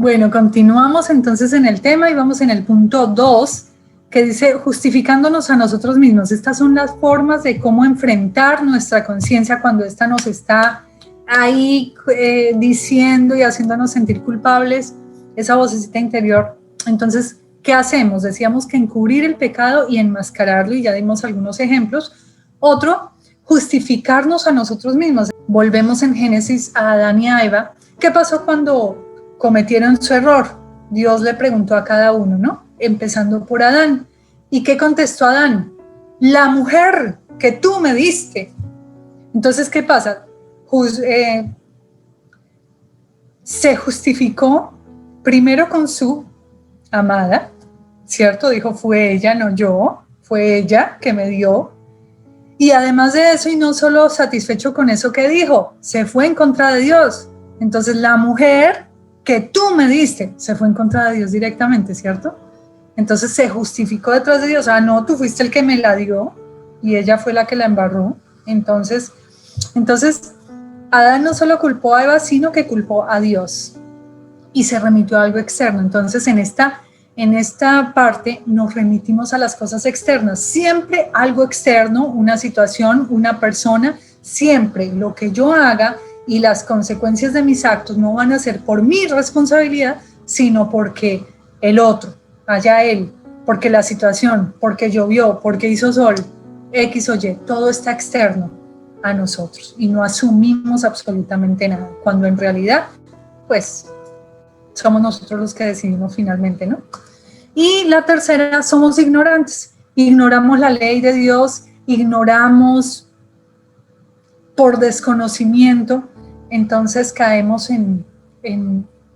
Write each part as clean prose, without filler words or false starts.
Bueno, continuamos entonces en el tema y vamos en el punto 2, que dice justificándonos a nosotros mismos. Estas son las formas de cómo enfrentar nuestra conciencia cuando ésta nos está ahí diciendo y haciéndonos sentir culpables, esa vocecita interior. Entonces, ¿qué hacemos? Decíamos que encubrir el pecado y enmascararlo, y ya dimos algunos ejemplos. Otro, justificarnos a nosotros mismos. Volvemos en Génesis a Adán y a Eva. ¿Qué pasó cuando cometieron su error? Dios le preguntó a cada uno, ¿no? Empezando por Adán. ¿Y qué contestó Adán? La mujer que tú me diste. Entonces, ¿qué pasa? Se justificó primero con su amada, ¿cierto? Dijo, fue ella, no yo, fue ella que me dio. Y además de eso, y no solo satisfecho con eso que dijo, se fue en contra de Dios. Entonces, la mujer que tú me diste se fue en contra de Dios directamente, ¿cierto? Entonces se justificó detrás de Dios. Ah, no, tú fuiste el que me la dio y ella fue la que la embarró. Entonces Adán no solo culpó a Eva, sino que culpó a Dios y se remitió a algo externo. Entonces en esta parte nos remitimos a las cosas externas. Siempre algo externo, una situación, una persona, siempre lo que yo haga y las consecuencias de mis actos no van a ser por mi responsabilidad, sino porque el otro, allá él, porque la situación, porque llovió, porque hizo sol, X o Y, todo está externo a nosotros y no asumimos absolutamente nada, cuando en realidad, pues, somos nosotros los que decidimos finalmente, ¿no? Y la tercera, somos ignorantes. Ignoramos la ley de Dios, ignoramos por desconocimiento, entonces caemos en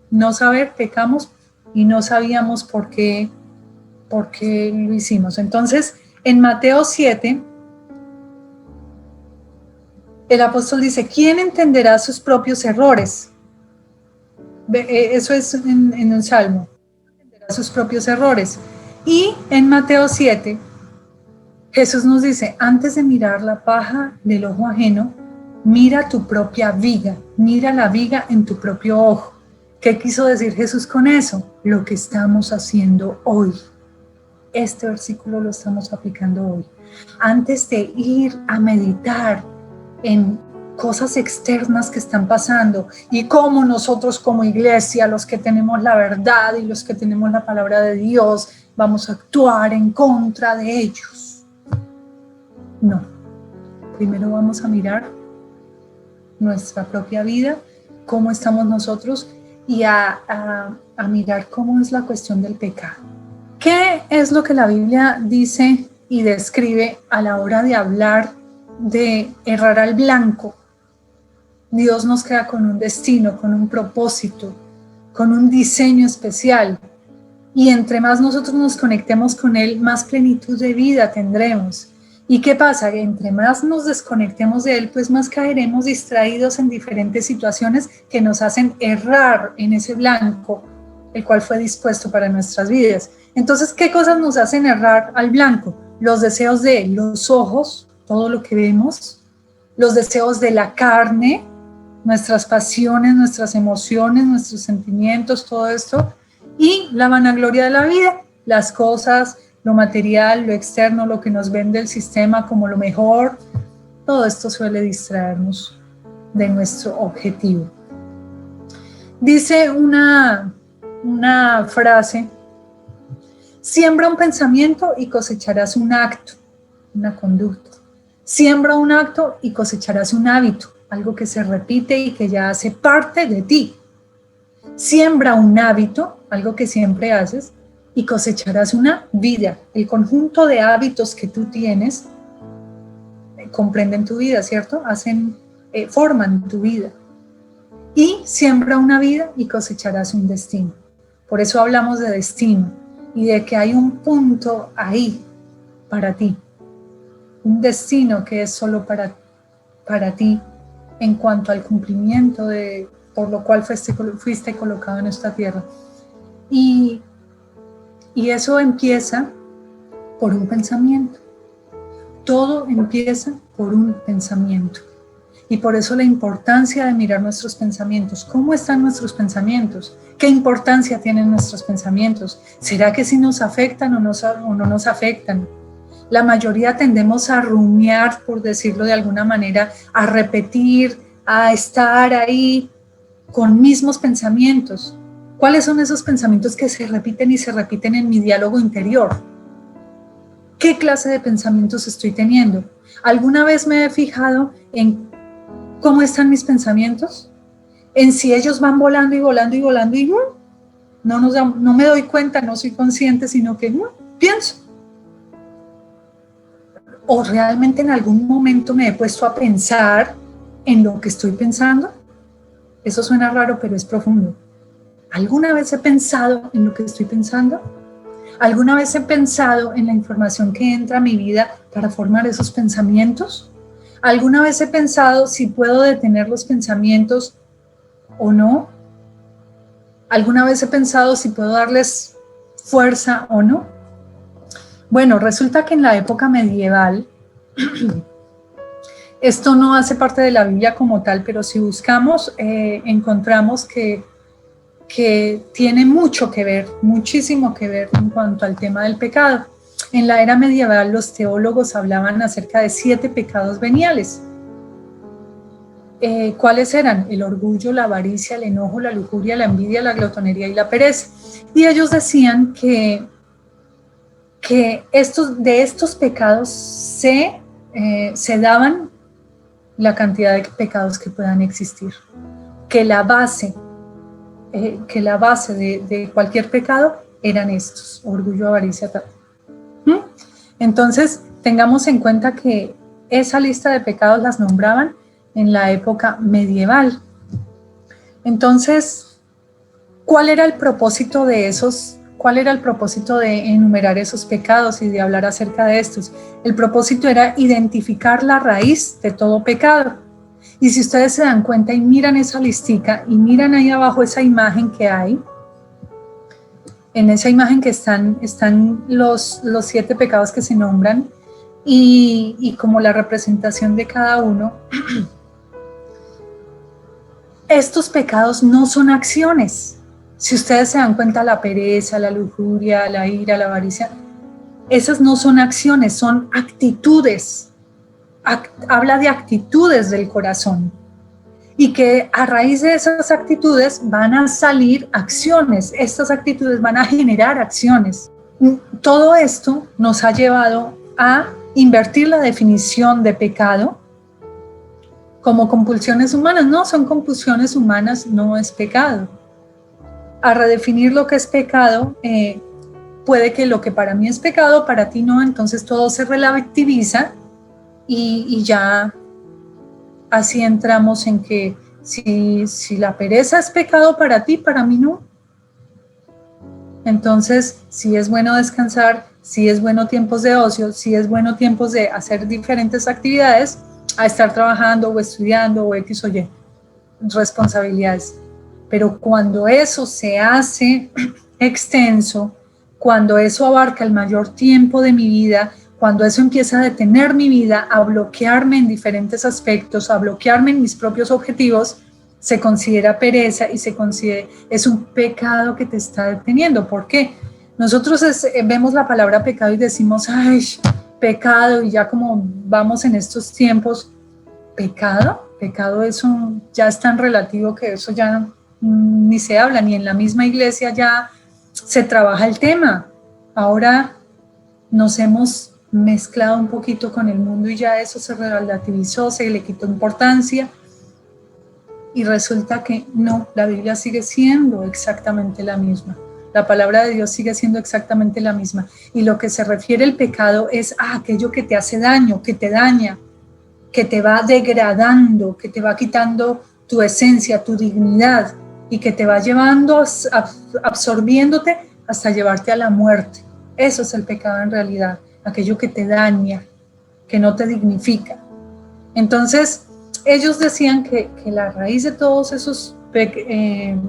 no saber, pecamos y no sabíamos por qué lo hicimos. Entonces, en Mateo 7, el apóstol dice, ¿quién entenderá sus propios errores? Eso es en un salmo, entenderá sus propios errores. Y en Mateo 7, Jesús nos dice, antes de mirar la paja del ojo ajeno, mira tu propia viga, mira la viga en tu propio ojo. ¿Qué quiso decir Jesús con eso? Lo que estamos haciendo hoy. Este versículo lo estamos aplicando hoy. Antes de ir a meditar en cosas externas que están pasando y cómo nosotros como iglesia, los que tenemos la verdad y los que tenemos la palabra de Dios, vamos a actuar en contra de ellos. No. Primero vamos a mirar nuestra propia vida, cómo estamos nosotros y a mirar cómo es la cuestión del pecado. ¿Qué es lo que la Biblia dice y describe a la hora de hablar de errar al blanco? Dios nos crea con un destino, con un propósito, con un diseño especial. Y entre más nosotros nos conectemos con Él, más plenitud de vida tendremos. ¿Y qué pasa? Que entre más nos desconectemos de Él, pues más caeremos distraídos en diferentes situaciones que nos hacen errar en ese blanco, el cual fue dispuesto para nuestras vidas. Entonces, ¿qué cosas nos hacen errar al blanco? Los deseos de los ojos, todo lo que vemos, los deseos de la carne, nuestras pasiones, nuestras emociones, nuestros sentimientos, todo esto, y la vanagloria de la vida, las cosas, lo material, lo externo, lo que nos vende el sistema como lo mejor, todo esto suele distraernos de nuestro objetivo. Dice una frase, siembra un pensamiento y cosecharás un acto, una conducta. Siembra un acto y cosecharás un hábito, algo que se repite y que ya hace parte de ti. Siembra un hábito, algo que siempre haces, y cosecharás una vida. El conjunto de hábitos que tú tienes comprenden tu vida, ¿cierto? Forman tu vida. Y siembra una vida y cosecharás un destino. Por eso hablamos de destino y de que hay un punto ahí para ti. Un destino que es solo para ti en cuanto al cumplimiento por lo cual fuiste colocado en esta tierra. Y eso empieza por un pensamiento. Todo empieza por un pensamiento. Y por eso la importancia de mirar nuestros pensamientos. ¿Cómo están nuestros pensamientos? ¿Qué importancia tienen nuestros pensamientos? ¿Será que sí nos afectan o no nos afectan? La mayoría tendemos a rumiar, por decirlo de alguna manera, a repetir, a estar ahí con mismos pensamientos. ¿Cuáles son esos pensamientos que se repiten y se repiten en mi diálogo interior? ¿Qué clase de pensamientos estoy teniendo? ¿Alguna vez me he fijado en cómo están mis pensamientos? En si ellos van volando y volando y volando y no me doy cuenta, no soy consciente, sino que pienso. ¿O realmente en algún momento me he puesto a pensar en lo que estoy pensando? Eso suena raro, pero es profundo. ¿Alguna vez he pensado en lo que estoy pensando? ¿Alguna vez he pensado en la información que entra a mi vida para formar esos pensamientos? ¿Alguna vez he pensado si puedo detener los pensamientos o no? ¿Alguna vez he pensado si puedo darles fuerza o no? Bueno, resulta que en la época medieval, esto no hace parte de la Biblia como tal, pero si buscamos, encontramos que tiene mucho que ver, muchísimo que ver en cuanto al tema del pecado. En la era medieval los teólogos hablaban acerca de 7 pecados veniales. ¿Cuáles eran? El orgullo, la avaricia, el enojo, la lujuria, la envidia, la glotonería y la pereza. Y ellos decían que de estos pecados se daban la cantidad de pecados que puedan existir, que la base de cualquier pecado eran estos: orgullo, avaricia, tal. Entonces, tengamos en cuenta que esa lista de pecados las nombraban en la época medieval. Entonces, ¿cuál era el propósito de esos? ¿Cuál era el propósito de enumerar esos pecados y de hablar acerca de estos? El propósito era identificar la raíz de todo pecado. Y si ustedes se dan cuenta y miran esa listica y miran ahí abajo esa imagen que hay, en esa imagen que están los 7 pecados que se nombran y como la representación de cada uno. Estos pecados no son acciones. Si ustedes se dan cuenta, la pereza, la lujuria, la ira, la avaricia, esas no son acciones, son actitudes. Habla de actitudes del corazón. Y que a raíz de esas actitudes van a salir acciones. Estas actitudes van a generar acciones. Todo esto nos ha llevado a invertir la definición de pecado como compulsiones humanas. No son compulsiones humanas, no es pecado. A redefinir lo que es pecado, puede que lo que para mí es pecado, para ti no, entonces todo se relativiza y ya así entramos en que si la pereza es pecado para ti, para mí no. Entonces, si es bueno descansar, si es bueno tiempos de ocio, si es bueno tiempos de hacer diferentes actividades, a estar trabajando o estudiando o X o Y, responsabilidades. Pero cuando eso se hace extenso, cuando eso abarca el mayor tiempo de mi vida, cuando eso empieza a detener mi vida, a bloquearme en diferentes aspectos, a bloquearme en mis propios objetivos, se considera pereza y es un pecado que te está deteniendo. ¿Por qué? Nosotros vemos la palabra pecado y decimos, ay, pecado, y ya como vamos en estos tiempos, pecado eso ya es tan relativo que eso ya ni se habla, ni en la misma iglesia ya se trabaja el tema. Ahora nos hemos mezclado un poquito con el mundo y ya eso se relativizó, se le quitó importancia y resulta que no, la Biblia sigue siendo exactamente la misma. La palabra de Dios sigue siendo exactamente la misma. Y lo que se refiere al pecado es a aquello que te hace daño, que te daña, que te va degradando, que te va quitando tu esencia, tu dignidad y que te va llevando, absorbiéndote hasta llevarte a la muerte. Eso es el pecado en realidad, aquello que te daña, que no te dignifica. Entonces, ellos decían que la raíz de todos esos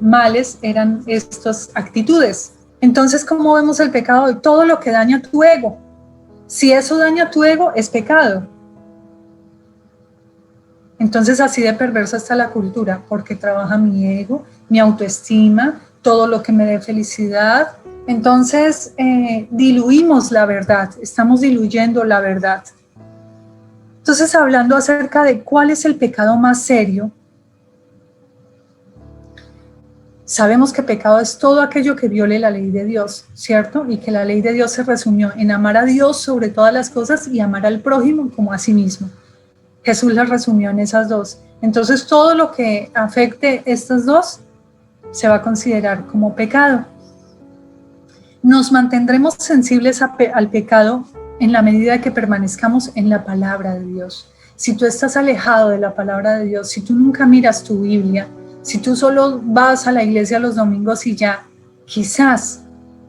males eran estas actitudes. Entonces, ¿cómo vemos el pecado? Todo lo que daña tu ego. Si eso daña tu ego, es pecado. Entonces así de perversa está la cultura, porque trabaja mi ego, mi autoestima, todo lo que me dé felicidad. Entonces diluimos la verdad, estamos diluyendo la verdad. Entonces, hablando acerca de cuál es el pecado más serio, sabemos que pecado es todo aquello que viole la ley de Dios, ¿cierto? Y que la ley de Dios se resumió en amar a Dios sobre todas las cosas y amar al prójimo como a sí mismo. Jesús la resumió en esas dos. Entonces, todo lo que afecte estas dos se va a considerar como pecado. Nos mantendremos sensibles al pecado en la medida que permanezcamos en la palabra de Dios. Si tú estás alejado de la palabra de Dios, si tú nunca miras tu Biblia, si tú solo vas a la iglesia los domingos y ya, quizás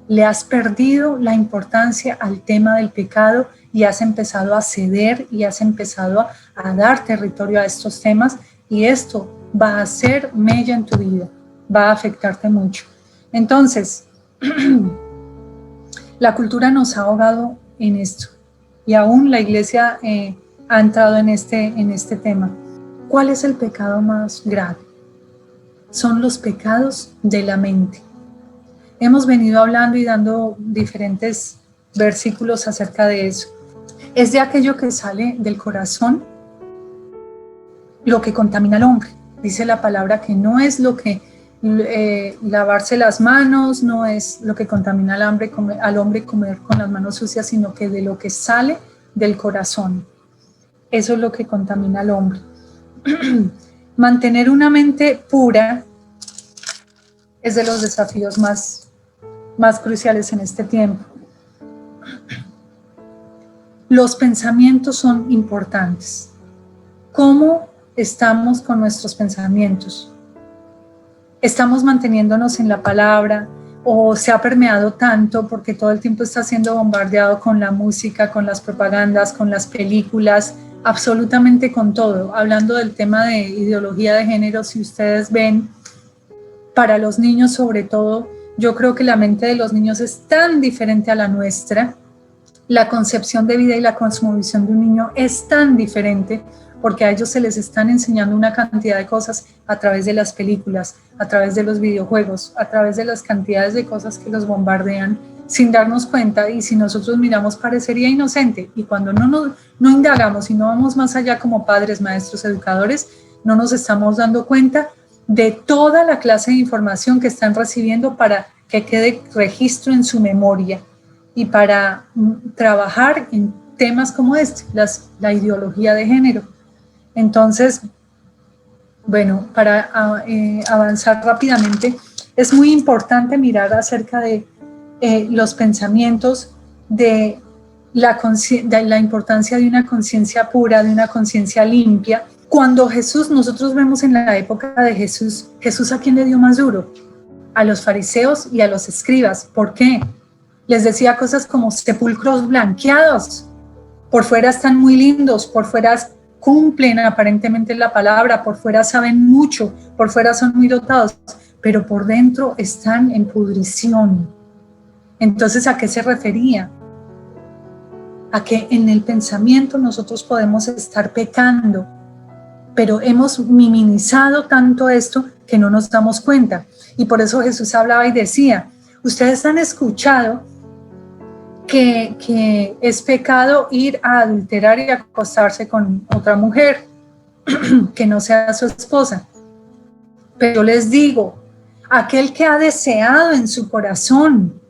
le has perdido la importancia al tema del pecado y has empezado a ceder y has empezado a dar territorio a estos temas, y esto va a hacer mella en tu vida, va a afectarte mucho. Entonces, la cultura nos ha ahogado en esto y aún la iglesia ha entrado en este tema. ¿Cuál es el pecado más grave? Son los pecados de la mente. Hemos venido hablando y dando diferentes versículos acerca de eso. Es de aquello que sale del corazón lo que contamina al hombre. Dice la palabra que no es lo que lavarse las manos, no es lo que contamina al hombre comer con las manos sucias, sino que de lo que sale del corazón. Eso es lo que contamina al hombre. Mantener una mente pura es de los desafíos más cruciales en este tiempo. Los pensamientos son importantes. ¿Cómo estamos con nuestros pensamientos? ¿Estamos manteniéndonos en la palabra o se ha permeado tanto porque todo el tiempo está siendo bombardeado con la música, con las propagandas, con las películas, absolutamente con todo? Hablando del tema de ideología de género, si ustedes ven, para los niños sobre todo, yo creo que la mente de los niños es tan diferente a la nuestra, la concepción de vida y la cosmovisión de un niño es tan diferente, porque a ellos se les están enseñando una cantidad de cosas a través de las películas, a través de los videojuegos, a través de las cantidades de cosas que los bombardean sin darnos cuenta, y si nosotros miramos parecería inocente, y cuando no indagamos y no vamos más allá como padres, maestros, educadores, no nos estamos dando cuenta de toda la clase de información que están recibiendo para que quede registro en su memoria y para trabajar en temas como este, la ideología de género. Entonces, bueno, para avanzar rápidamente, es muy importante mirar acerca de los pensamientos, de la importancia de una conciencia pura, de una conciencia limpia. Cuando nosotros vemos en la época de Jesús, ¿a quién le dio más duro? A los fariseos y a los escribas. ¿Por qué? Les decía cosas como sepulcros blanqueados, por fuera están muy lindos, por fuera cumplen aparentemente la palabra, por fuera saben mucho, por fuera son muy dotados, pero por dentro están en pudrición. Entonces, ¿a qué se refería? A que en el pensamiento nosotros podemos estar pecando, pero hemos minimizado tanto esto que no nos damos cuenta. Y por eso Jesús hablaba y decía, ustedes han escuchado que es pecado ir a adulterar y acostarse con otra mujer que no sea su esposa. Pero les digo, aquel que ha deseado en su corazón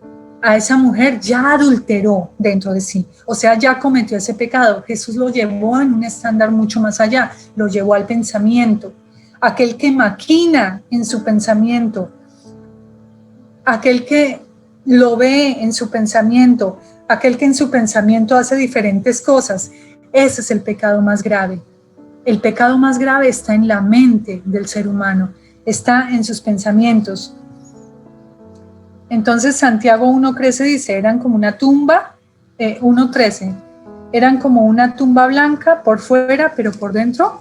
a esa mujer ya adulteró dentro de sí, o sea, ya cometió ese pecado. Jesús lo llevó en un estándar mucho más allá, lo llevó al pensamiento. Aquel que maquina en su pensamiento, aquel que lo ve en su pensamiento, aquel que en su pensamiento hace diferentes cosas, ese es el pecado más grave. El pecado más grave está en la mente del ser humano, está en sus pensamientos. Entonces Santiago 1:13 dice, eran como una tumba, 1:13, eran como una tumba blanca por fuera, pero por dentro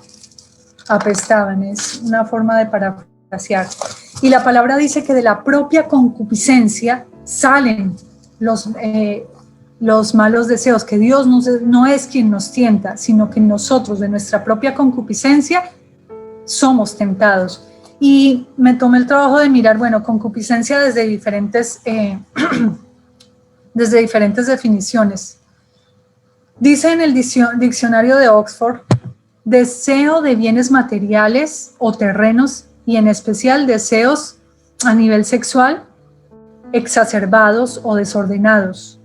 apestaban. Es una forma de parafrasear. Y la palabra dice que de la propia concupiscencia salen los malos deseos, que Dios no es quien nos tienta, sino que nosotros, de nuestra propia concupiscencia, somos tentados. Y me tomé el trabajo de mirar, bueno, concupiscencia desde diferentes definiciones. Dice en el diccionario de Oxford: deseo de bienes materiales o terrenos, y en especial deseos a nivel sexual exacerbados o desordenados.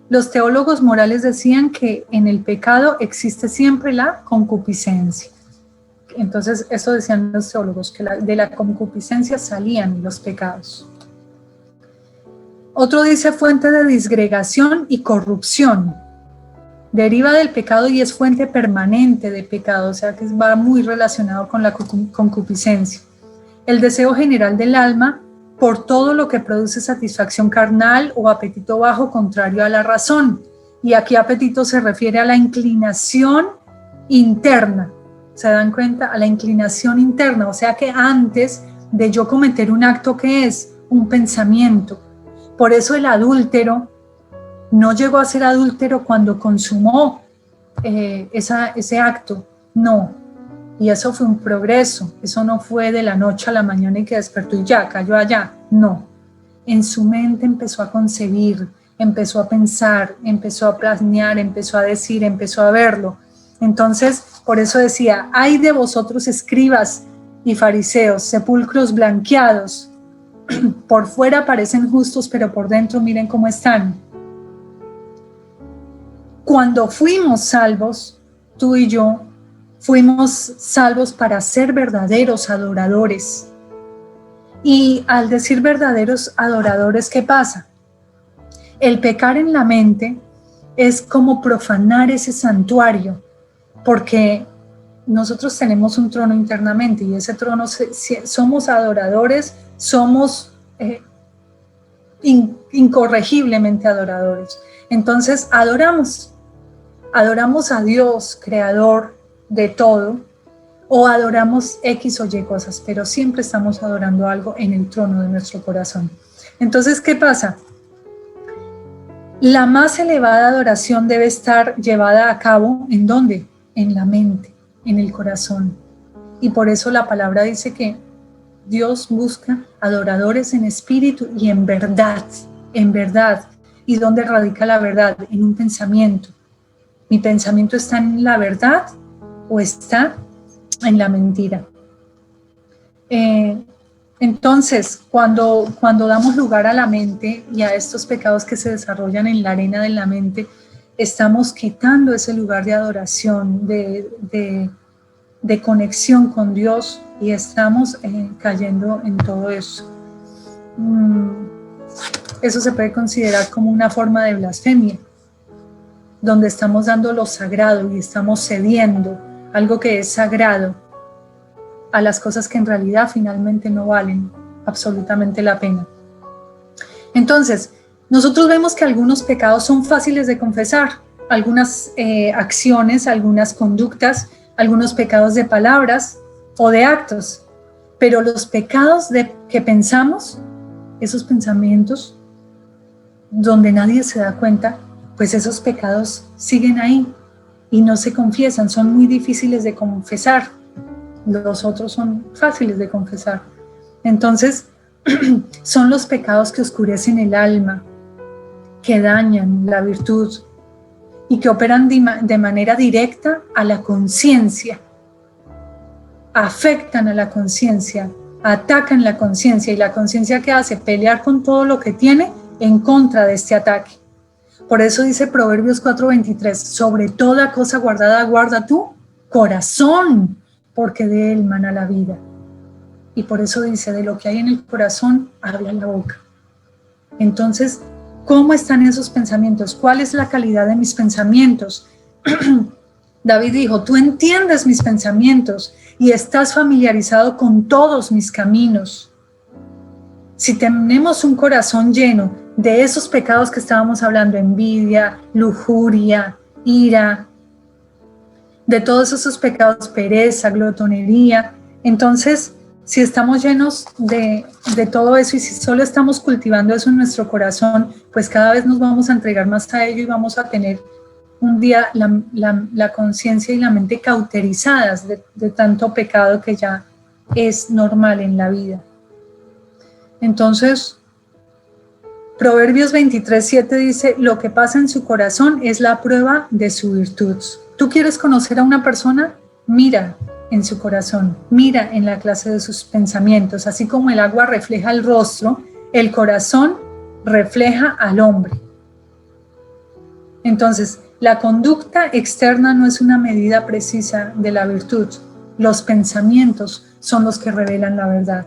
Los teólogos morales decían que en el pecado existe siempre la concupiscencia. Entonces, eso decían los teólogos, que de la concupiscencia salían los pecados. Otro dice fuente de disgregación y corrupción. Deriva del pecado y es fuente permanente de pecado, o sea que va muy relacionado con la concupiscencia. El deseo general del alma por todo lo que produce satisfacción carnal o apetito bajo contrario a la razón. Y aquí apetito se refiere a la inclinación interna. ¿Se dan cuenta? A la inclinación interna, o sea que antes de yo cometer un acto, que es un pensamiento. Por eso el adúltero no llegó a ser adúltero cuando consumó ese acto, no. Y eso fue un progreso, eso no fue de la noche a la mañana y que despertó y ya, cayó allá, no. En su mente empezó a concebir, empezó a pensar, empezó a planear, empezó a decir, empezó a verlo. Entonces, por eso decía: ay de vosotros, escribas y fariseos, sepulcros blanqueados, por fuera parecen justos, pero por dentro miren cómo están. Cuando fuimos salvos, tú y yo, fuimos salvos para ser verdaderos adoradores. Y al decir verdaderos adoradores, ¿qué pasa? El pecar en la mente es como profanar ese santuario, porque nosotros tenemos un trono internamente y ese trono, somos adoradores, somos incorregiblemente adoradores. Entonces adoramos a Dios, creador de todo, o adoramos X o Y cosas, pero siempre estamos adorando algo en el trono de nuestro corazón. Entonces, ¿qué pasa? La más elevada adoración debe estar llevada a cabo, ¿en dónde? En la mente, en el corazón. Y por eso la palabra dice que Dios busca adoradores en espíritu y en verdad, en verdad. ¿Y dónde radica la verdad? En un pensamiento. ¿Mi pensamiento está en la verdad o está en la mentira? Entonces, cuando damos lugar a la mente y a estos pecados que se desarrollan en la arena de la mente, estamos quitando ese lugar de adoración, de conexión con Dios, y estamos cayendo en todo eso. Eso se puede considerar como una forma de blasfemia, donde estamos dando lo sagrado y estamos cediendo algo que es sagrado a las cosas que en realidad finalmente no valen absolutamente la pena. Entonces, nosotros vemos que algunos pecados son fáciles de confesar, algunas acciones, algunas conductas, algunos pecados de palabras o de actos, pero los pecados que pensamos, esos pensamientos donde nadie se da cuenta, pues esos pecados siguen ahí y no se confiesan, son muy difíciles de confesar. Los otros son fáciles de confesar. Entonces, son los pecados que oscurecen el alma, que dañan la virtud y que operan de manera directa a la conciencia, afectan a la conciencia, atacan la conciencia, y la conciencia, ¿qué hace? Pelear con todo lo que tiene en contra de este ataque. Por eso dice Proverbios 4:23, sobre toda cosa guardada guarda tu corazón, porque de él mana la vida. Y por eso dice, de lo que hay en el corazón habla la boca. Entonces, ¿cómo están esos pensamientos? ¿Cuál es la calidad de mis pensamientos? David dijo, tú entiendes mis pensamientos y estás familiarizado con todos mis caminos. Si tenemos un corazón lleno de esos pecados que estábamos hablando, envidia, lujuria, ira, de todos esos pecados, pereza, glotonería, entonces Si estamos llenos de todo eso y si solo estamos cultivando eso en nuestro corazón, pues cada vez nos vamos a entregar más a ello y vamos a tener un día la conciencia y la mente cauterizadas de tanto pecado que ya es normal en la vida. Entonces, Proverbios 23:7 dice, lo que pasa en su corazón es la prueba de su virtud. ¿Tú quieres conocer a una persona? Mira en su corazón, mira en la clase de sus pensamientos. Así como el agua refleja el rostro, el corazón refleja al hombre. Entonces, la conducta externa no es una medida precisa de la virtud. Los pensamientos son los que revelan la verdad.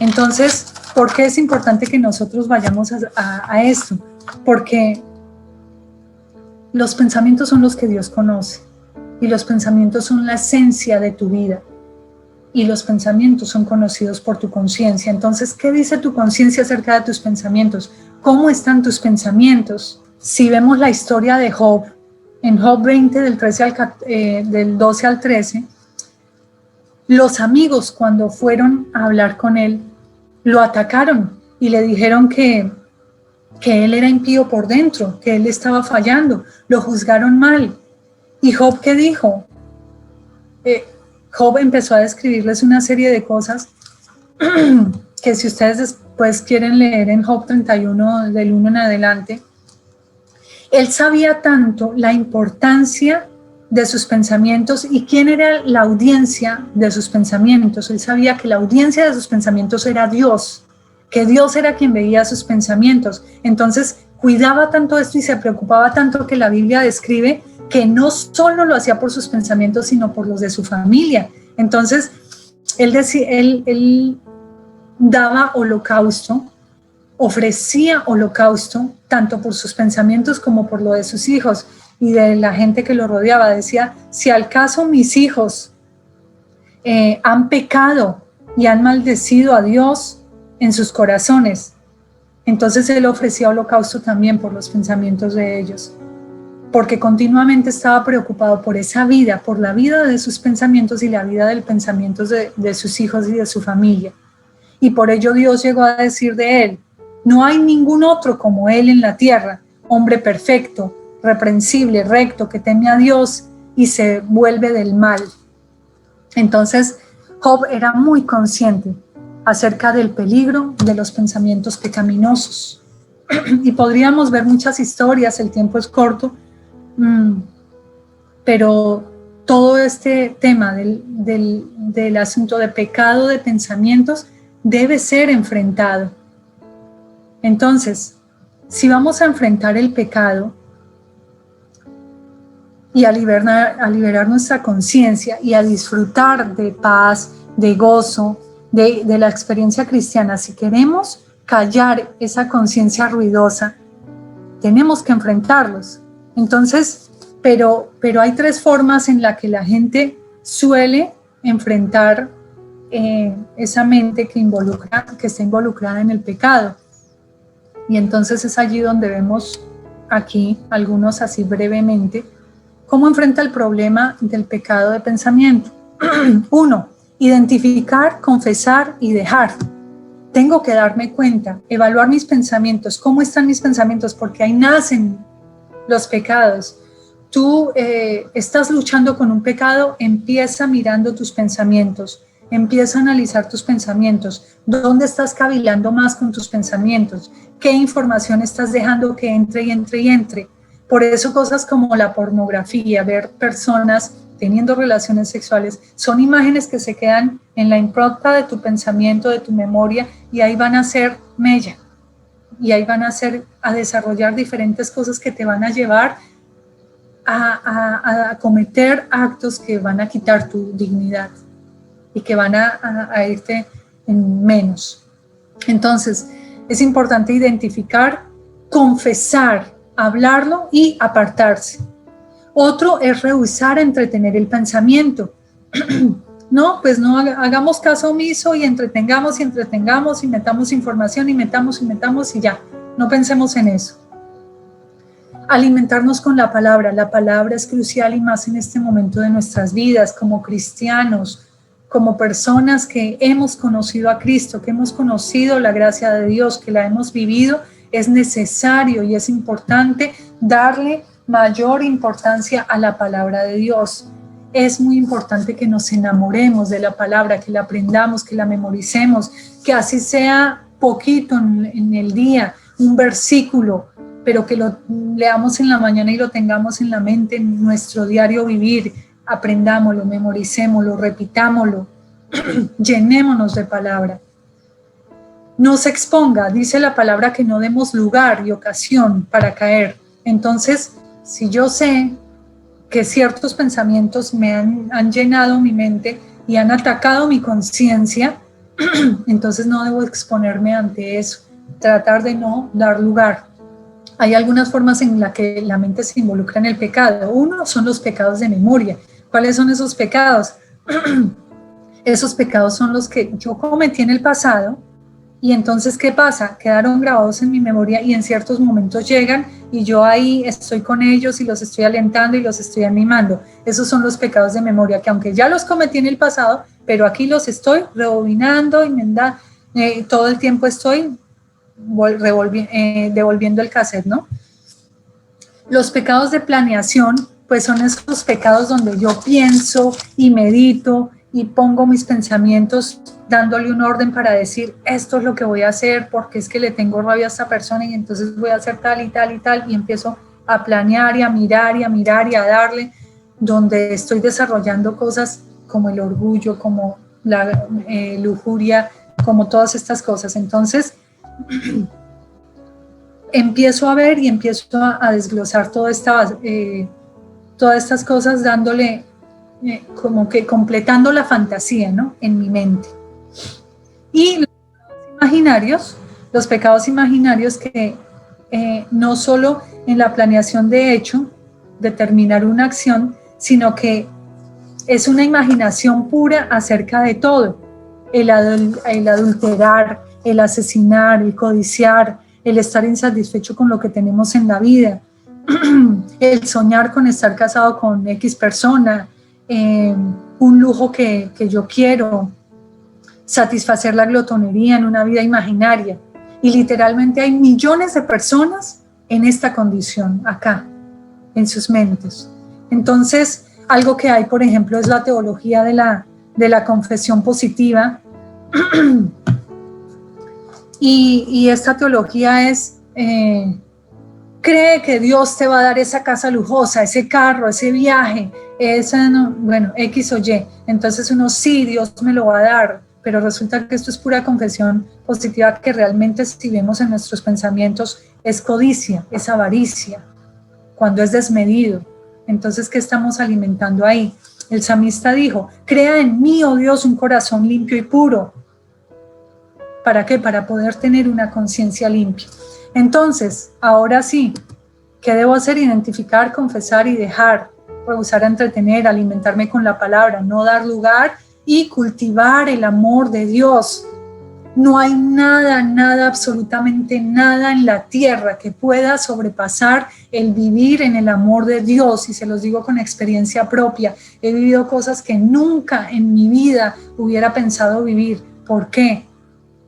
Entonces, ¿por qué es importante que nosotros vayamos a esto? Porque los pensamientos son los que Dios conoce y los pensamientos son la esencia de tu vida y los pensamientos son conocidos por tu conciencia. Entonces, ¿qué dice tu conciencia acerca de tus pensamientos? ¿Cómo están tus pensamientos? Si vemos la historia de Job, en Job 20 del 12 al 13, los amigos cuando fueron a hablar con él, lo atacaron y le dijeron que él era impío por dentro, que él estaba fallando, lo juzgaron mal. ¿Y Job qué dijo? Job empezó a describirles una serie de cosas que si ustedes después quieren leer en Job 31, del 1 en adelante, él sabía tanto la importancia de sus pensamientos y quién era la audiencia de sus pensamientos. Él sabía que la audiencia de sus pensamientos era Dios, que Dios era quien veía sus pensamientos. Entonces cuidaba tanto esto y se preocupaba tanto que la Biblia describe que no solo lo hacía por sus pensamientos, sino por los de su familia. Entonces él daba holocausto, ofrecía holocausto tanto por sus pensamientos como por lo de sus hijos y de la gente que lo rodeaba. Decía, si al caso mis hijos han pecado y han maldecido a Dios en sus corazones, entonces él ofrecía holocausto también por los pensamientos de ellos, porque continuamente estaba preocupado por esa vida, por la vida de sus pensamientos y la vida del pensamiento de sus hijos y de su familia. Y por ello Dios llegó a decir de él, no hay ningún otro como él en la tierra, hombre perfecto, reprensible, recto, que teme a Dios y se vuelve del mal. Entonces, Job era muy consciente acerca del peligro de los pensamientos pecaminosos. Y podríamos ver muchas historias, el tiempo es corto, pero todo este tema del asunto de pecado de pensamientos debe ser enfrentado. Entonces, si vamos a enfrentar el pecado y a liberar nuestra conciencia y a disfrutar de paz, de gozo, de la experiencia cristiana, si queremos callar esa conciencia ruidosa, tenemos que enfrentarlos. Entonces, pero hay tres formas en las que la gente suele enfrentar esa mente que está involucrada en el pecado. Y entonces es allí donde vemos aquí algunos así brevemente cómo enfrenta el problema del pecado de pensamiento. 1. Identificar, confesar y dejar. Tengo que darme cuenta, evaluar mis pensamientos, cómo están mis pensamientos, porque ahí nacen los pecados. Tú estás luchando con un pecado, empieza mirando tus pensamientos, empieza a analizar tus pensamientos. ¿Dónde estás cavilando más con tus pensamientos? ¿Qué información estás dejando que entre y entre y entre? Por eso cosas como la pornografía, ver personas teniendo relaciones sexuales, son imágenes que se quedan en la impronta de tu pensamiento, de tu memoria, y ahí van a ser mella. Y ahí van a desarrollar diferentes cosas que te van a llevar a cometer actos que van a quitar tu dignidad y que van a irte en menos. Entonces, es importante identificar, confesar, hablarlo y apartarse. Otro es rehusar entretener el pensamiento. No, pues no hagamos caso omiso y entretengamos y metamos información y metamos y ya, no pensemos en eso. Alimentarnos con la palabra es crucial y más en este momento de nuestras vidas como cristianos, como personas que hemos conocido a Cristo, que hemos conocido la gracia de Dios, que la hemos vivido, es necesario y es importante darle mayor importancia a la palabra de Dios. Es muy importante que nos enamoremos de la palabra, que la aprendamos, que la memoricemos, que así sea poquito en el día, un versículo, pero que lo leamos en la mañana y lo tengamos en la mente, en nuestro diario vivir, aprendámoslo, memoricémoslo, repitámoslo, llenémonos de palabra. No se exponga, dice la palabra que no demos lugar y ocasión para caer. Entonces, si yo sé que ciertos pensamientos me han llenado mi mente y han atacado mi conciencia, entonces no debo exponerme ante eso, tratar de no dar lugar. Hay algunas formas en las que la mente se involucra en el pecado. Uno son los pecados de memoria. ¿Cuáles son esos pecados? Esos pecados son los que yo cometí en el pasado y entonces, ¿qué pasa? Quedaron grabados en mi memoria y en ciertos momentos llegan y yo ahí estoy con ellos y los estoy alentando y los estoy animando. Esos son los pecados de memoria, que aunque ya los cometí en el pasado, pero aquí los estoy rebobinando, todo el tiempo estoy devolviendo el cassette, ¿no? Los pecados de planeación, pues son esos pecados donde yo pienso y medito y pongo mis pensamientos dándole un orden para decir, esto es lo que voy a hacer porque es que le tengo rabia a esta persona y entonces voy a hacer tal y tal y tal, y empiezo a planear y a mirar y a darle, donde estoy desarrollando cosas como el orgullo, como la lujuria, como todas estas cosas. Entonces, empiezo a ver y empiezo a desglosar todas estas cosas, dándole como que completando la fantasía, ¿no? En mi mente. Y los pecados imaginarios que no solo en la planeación de hecho, determinar una acción, sino que es una imaginación pura acerca de todo. El adulterar, el asesinar, el codiciar, el estar insatisfecho con lo que tenemos en la vida, el soñar con estar casado con X persona, un lujo que yo quiero, satisfacer la glotonería en una vida imaginaria. Y literalmente hay millones de personas en esta condición acá, en sus mentes. Entonces, algo que hay, por ejemplo, es la teología de la confesión positiva. Y esta teología es, cree que Dios te va a dar esa casa lujosa, ese carro, ese viaje, X o Y. Entonces uno, sí, Dios me lo va a dar, pero resulta que esto es pura confesión positiva, que realmente, si vemos en nuestros pensamientos, es codicia, es avaricia, cuando es desmedido. Entonces, ¿qué estamos alimentando ahí? El salmista dijo, crea en mí, oh Dios, un corazón limpio y puro. ¿Para qué? Para poder tener una conciencia limpia. Entonces, ahora sí, ¿qué debo hacer? Identificar, confesar y dejar, rehusar a entretener, alimentarme con la palabra, no dar lugar y cultivar el amor de Dios. No hay nada, absolutamente nada en la tierra que pueda sobrepasar el vivir en el amor de Dios, y se los digo con experiencia propia. He vivido cosas que nunca en mi vida hubiera pensado vivir. ¿Por qué?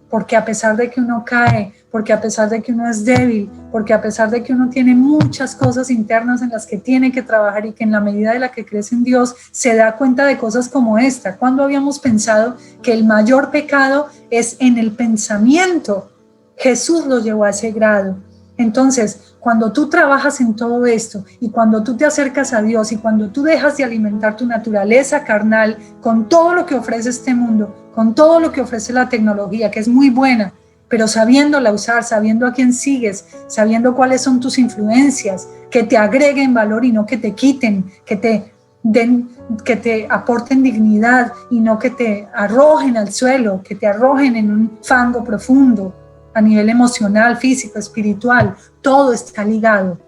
Porque a pesar de que uno cae, porque a pesar de que uno es débil, porque a pesar de que uno tiene muchas cosas internas en las que tiene que trabajar y que en la medida de la que crece en Dios se da cuenta de cosas como esta. ¿Cuándo habíamos pensado que el mayor pecado es en el pensamiento? Jesús lo llevó a ese grado. Entonces, cuando tú trabajas en todo esto y cuando tú te acercas a Dios y cuando tú dejas de alimentar tu naturaleza carnal con todo lo que ofrece este mundo, con todo lo que ofrece la tecnología, que es muy buena, pero sabiéndola usar, sabiendo a quién sigues, sabiendo cuáles son tus influencias, que te agreguen valor y no que te quiten, que te aporten dignidad y no que te arrojen al suelo, que te arrojen en un fango profundo a nivel emocional, físico, espiritual. Todo está ligado.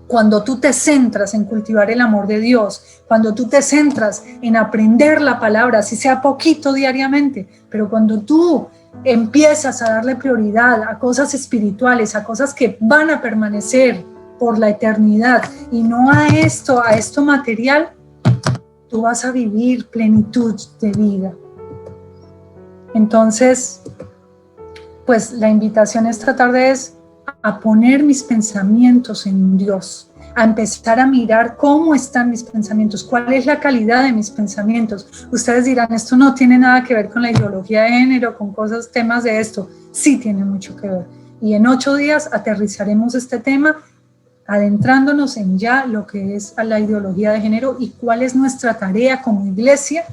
Cuando tú te centras en cultivar el amor de Dios, cuando tú te centras en aprender la palabra, así sea poquito diariamente, pero cuando tú empiezas a darle prioridad a cosas espirituales, a cosas que van a permanecer por la eternidad y no a esto material, tú vas a vivir plenitud de vida. Entonces, pues la invitación esta tarde es a poner mis pensamientos en Dios, a empezar a mirar cómo están mis pensamientos, cuál es la calidad de mis pensamientos. Ustedes dirán, esto no tiene nada que ver con la ideología de género, con cosas, temas de esto. Sí tiene mucho que ver. Y en 8 días aterrizaremos este tema, adentrándonos en ya lo que es a la ideología de género y cuál es nuestra tarea como iglesia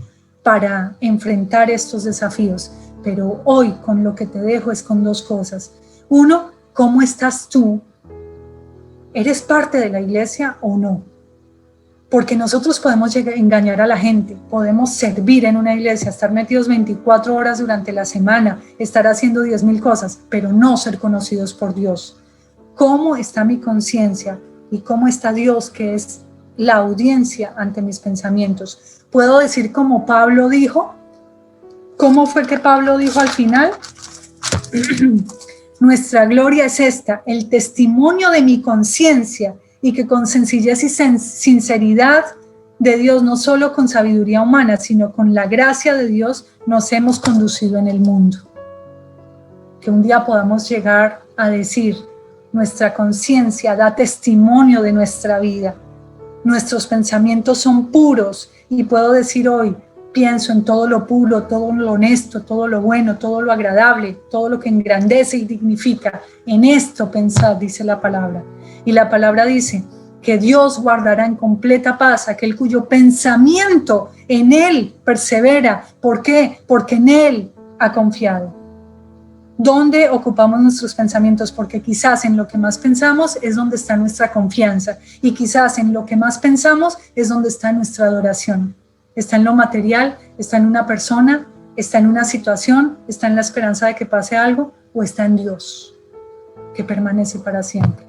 para enfrentar estos desafíos. Pero hoy con lo que te dejo es con 2 cosas. Uno, ¿cómo estás tú? ¿Eres parte de la iglesia o no? Porque nosotros podemos engañar a la gente, podemos servir en una iglesia, estar metidos 24 horas durante la semana, estar haciendo 10,000 cosas, pero no ser conocidos por Dios. ¿Cómo está mi conciencia y cómo está Dios, que es la audiencia ante mis pensamientos? ¿Puedo decir como Pablo dijo? ¿Cómo fue que Pablo dijo al final? Nuestra gloria es esta, el testimonio de mi conciencia, y que con sencillez y sinceridad de Dios, no solo con sabiduría humana, sino con la gracia de Dios, nos hemos conducido en el mundo. Que un día podamos llegar a decir, nuestra conciencia da testimonio de nuestra vida, nuestros pensamientos son puros, y puedo decir hoy, pienso en todo lo puro, todo lo honesto, todo lo bueno, todo lo agradable, todo lo que engrandece y dignifica. En esto pensad, dice la palabra. Y la palabra dice que Dios guardará en completa paz aquel cuyo pensamiento en Él persevera. ¿Por qué? Porque en Él ha confiado. ¿Dónde ocupamos nuestros pensamientos? Porque quizás en lo que más pensamos es donde está nuestra confianza. Y quizás en lo que más pensamos es donde está nuestra adoración. Está en lo material, está en una persona, está en una situación, está en la esperanza de que pase algo, o está en Dios, que permanece para siempre.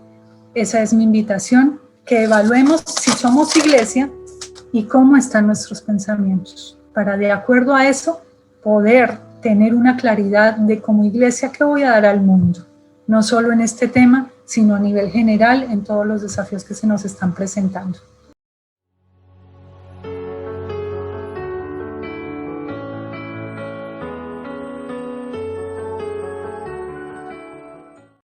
Esa es mi invitación, que evaluemos si somos iglesia y cómo están nuestros pensamientos, para de acuerdo a eso poder tener una claridad de como iglesia qué voy a dar al mundo, no solo en este tema, sino a nivel general en todos los desafíos que se nos están presentando.